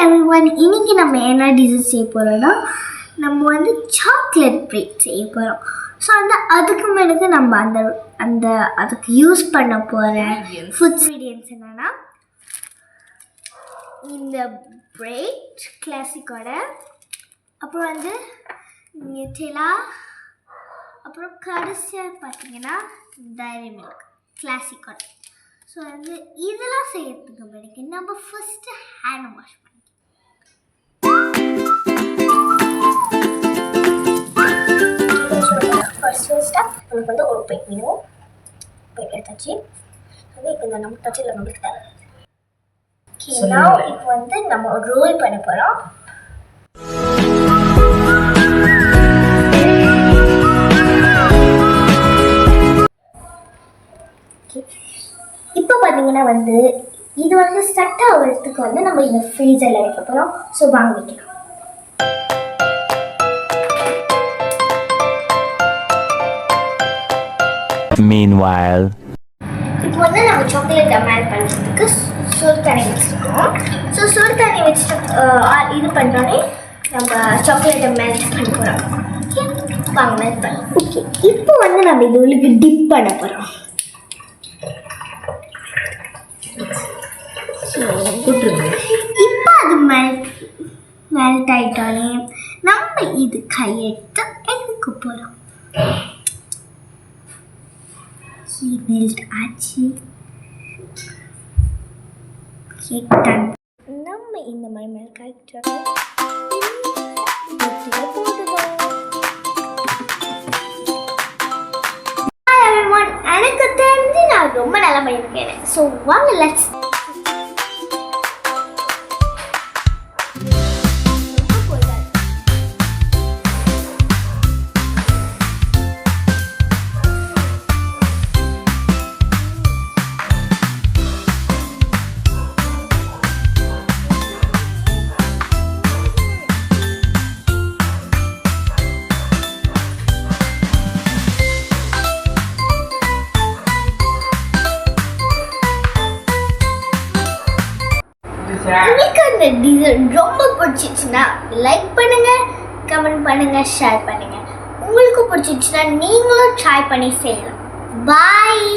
Everyone, இன்னைக்கு நம்ம என்ன டிசைன் செய்ய போகிறோம்னா நம்ம வந்து சாக்லேட் பிரெட் செய்ய போகிறோம். ஸோ அதுக்கு மேலுக்கு நம்ம அதுக்கு யூஸ் பண்ண போகிற ஃபுட் இன்க்ரீடியன்ஸ் என்னென்னா இந்த பிரெட் கிளாசிக்கோட, அப்புறம் வந்து நியூட்டெல்லா, அப்புறம் கடைசியாக பார்த்தீங்கன்னா டைரி மில்க் கிளாசிக்கோட. ஸோ இதெல்லாம் செய்யறதுக்கு முன்னாடி நம்ம ஃபர்ஸ்ட் ஹேண்ட் வாஷ் பண்ணிக்கலாம். ஃபர்ஸ்ட்டாக நமக்கு வந்து ஒரு பிளேட் வேணும். பிளேட் எடுத்தாச்சு. இப்போ இந்த நம்ம தச்சில் நம்மளுக்கு தேவை. இப்போ வந்து நம்ம ரோல் பண்ண போகிறோம். இப்போ பார்த்தீங்கன்னா வந்து இது வந்து செட் ஆகிறதுக்கு வந்து நம்ம இந்த ஃப்ரீசரில் வைக்க போகிறோம். ஸோ வாங்க வைக்கலாம். Meanwhile, இப்போ வந்து நம்ம சாக்லேட்டை மேல் பண்ணுறதுக்கு சுடு தண்ணி வச்சுருக்கோம். ஸோ சுடு தண்ணி வச்சுட்டு இது பண்ணுறோன்னே நம்ம சாக்லேட்டை மெல்ட் பண்ண போகிறோம். வாங்க மெல்ட் பண்ணலாம். ஓகே, இப்போ வந்து நம்ம இது உள்ளுக்கு டிப் பண்ண போகிறோம். இப்போ அது மெல்ட் ஆகிட்டாலே நம்ம இது கையெடுத்து எடுக்க போகிறோம். மெல்ட் ஆச்சு. நம்ம இந்த மாதிரி மெல்ட் ஆகிட்டோம். எனக்கு தெரிஞ்சு நான் ரொம்ப நல்லா பண்ணியிருக்கேன். ஸோ வாங்க லெட்ஸ். உங்களுக்கு அந்த டிசைன் ரொம்ப பிடிச்சிச்சுன்னா லைக் பண்ணுங்க, கமெண்ட் பண்ணுங்க, ஷேர் பண்ணுங்க. உங்களுக்கு பிடிச்சிச்சுன்னா நீங்களும் ட்ரை பண்ணி செய்யலாம். பாய்.